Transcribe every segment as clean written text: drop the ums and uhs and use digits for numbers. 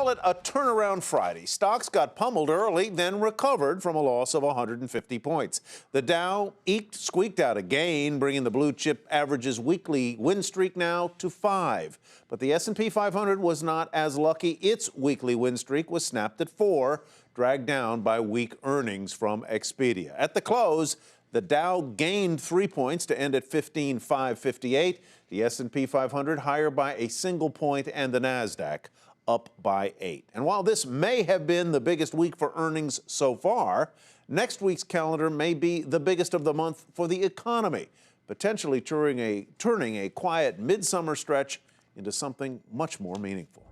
call it a turnaround Friday. Stocks got pummeled early, then recovered from a loss of 150 points. The Dow squeaked out a gain, bringing the blue chip average's weekly win streak now to 5. But the S&P 500 was not as lucky. Its weekly win streak was snapped at 4, dragged down by weak earnings from Expedia. At the close, the Dow gained 3 points to end at 15,558. The S&P 500 higher by a single point, and the Nasdaq up by 8. And while this may have been the biggest week for earnings so far, next week's calendar may be the biggest of the month for the economy, potentially turning a quiet midsummer stretch into something much more meaningful.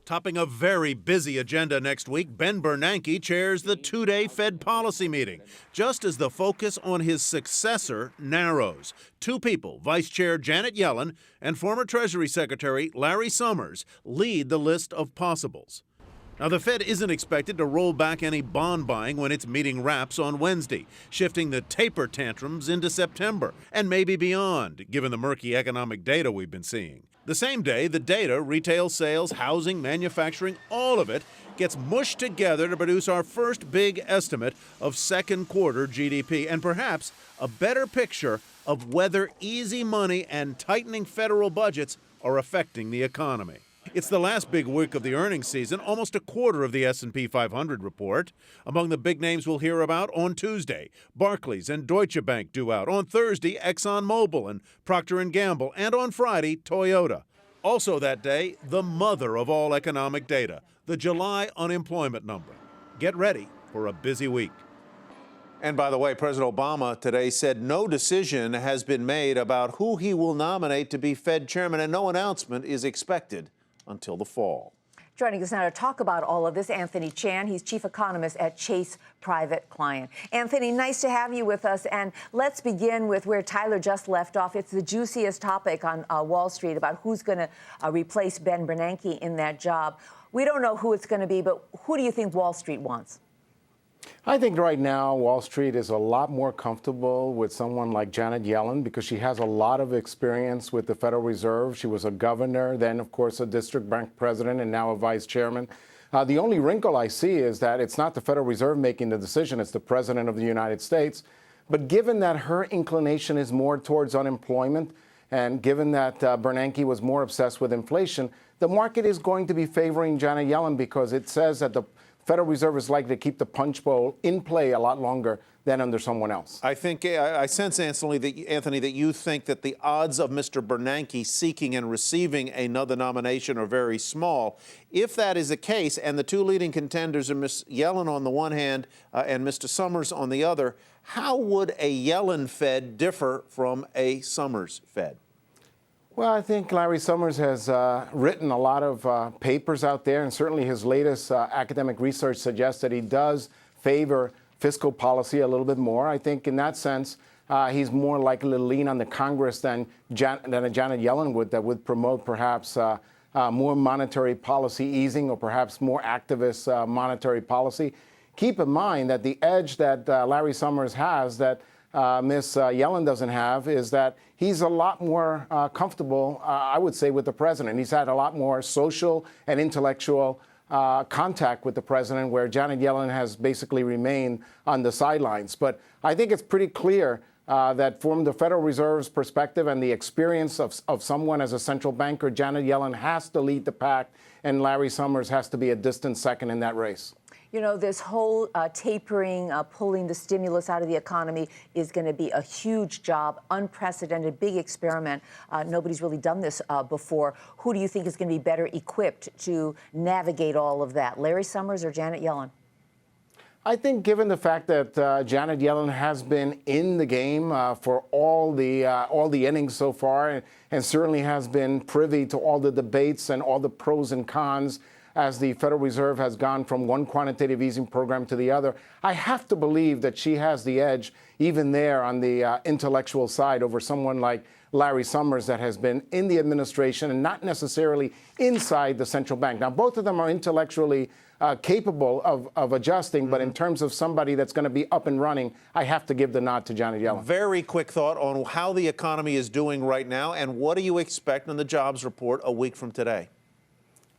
Topping a very busy agenda next week, Ben Bernanke chairs the two-day Fed policy meeting, just as the focus on his successor narrows. Two people, Vice Chair Janet Yellen and former Treasury Secretary Larry Summers, lead the list of possibles. Now, the Fed isn't expected to roll back any bond buying when its meeting wraps on Wednesday, shifting the taper tantrums into September and maybe beyond, given the murky economic data we've been seeing. The same day, the data, retail sales, housing, manufacturing, all of it gets mushed together to produce our first big estimate of second quarter GDP and perhaps a better picture of whether easy money and tightening federal budgets are affecting the economy. It's the last big week of the earnings season, almost a quarter of the S&P 500 report. Among the big names we'll hear about on Tuesday, Barclays and Deutsche Bank due out. On Thursday, ExxonMobil and Procter & Gamble. And on Friday, Toyota. Also that day, the mother of all economic data, the July unemployment number. Get ready for a busy week. And by the way, President Obama today said no decision has been made about who he will nominate to be Fed chairman, and no announcement is expected until the fall. Joining us now to talk about all of this, Anthony Chan. He's chief economist at Chase Private Client. Anthony, nice to have you with us. And let's begin with where Tyler just left off. It's the juiciest topic on Wall Street about who's going to replace Ben Bernanke in that job. We don't know who it's going to be, but who do you think Wall Street wants? I think right now Wall Street is a lot more comfortable with someone like Janet Yellen because she has a lot of experience with the Federal Reserve. She was a governor, then, of course, a district bank president, and now a vice chairman. The only wrinkle I see is that it's not the Federal Reserve making the decision, it's the President of the United States. But given that her inclination is more towards unemployment, and given that Bernanke was more obsessed with inflation, the market is going to be favoring Janet Yellen because it says that the Federal Reserve is likely to keep the punch bowl in play a lot longer than under someone else. I think I sense, Anthony, that you think that the odds of Mr. Bernanke seeking and receiving another nomination are very small. If that is the case, and the two leading contenders are Ms. Yellen on the one hand and Mr. Summers on the other, how would a Yellen Fed differ from a Summers Fed? Well, I think Larry Summers has written a lot of papers out there, and certainly his latest academic research suggests that he does favor fiscal policy a little bit more. I think in that sense, he's more likely to lean on the Congress than a Janet Yellen would, that would promote perhaps more monetary policy easing or perhaps more activist monetary policy. Keep in mind that the edge that Larry Summers has that Ms. Yellen doesn't have is that he's a lot more comfortable, I would say, with the president. He's had a lot more social and intellectual contact with the president, where Janet Yellen has basically remained on the sidelines. But I think it's pretty clear that from the Federal Reserve's perspective and the experience of someone as a central banker, Janet Yellen has to lead the pack, and Larry Summers has to be a distant second in that race. You know, this whole tapering, pulling the stimulus out of the economy is going to be a huge job, unprecedented, big experiment. Nobody's really done this before. Who do you think is going to be better equipped to navigate all of that, Larry Summers or Janet Yellen? I think given the fact that Janet Yellen has been in the game for all the innings so far, and certainly has been privy to all the debates and all the pros and cons as the Federal Reserve has gone from one quantitative easing program to the other, I have to believe that she has the edge even there on the intellectual side over someone like Larry Summers that has been in the administration and not necessarily inside the central bank. Now, both of them are intellectually capable of adjusting, but in terms of somebody that's going to be up and running, I have to give the nod to Janet Yellen. Very quick thought on how the economy is doing right now, and what do you expect on the jobs report a week from today?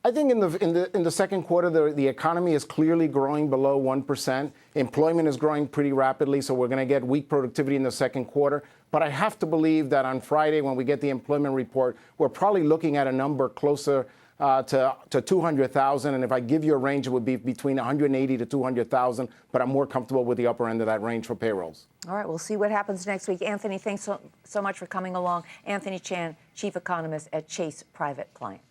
I think in the second quarter, the economy is clearly growing below 1%. Employment is growing pretty rapidly, so we're going to get weak productivity in the second quarter. But I have to believe that on Friday, when we get the employment report, we're probably looking at a number closer to 200,000. And if I give you a range, it would be between 180 to 200,000. But I'm more comfortable with the upper end of that range for payrolls. All right, we'll see what happens next week. Anthony, thanks so much for coming along. Anthony Chan, chief economist at Chase Private Client.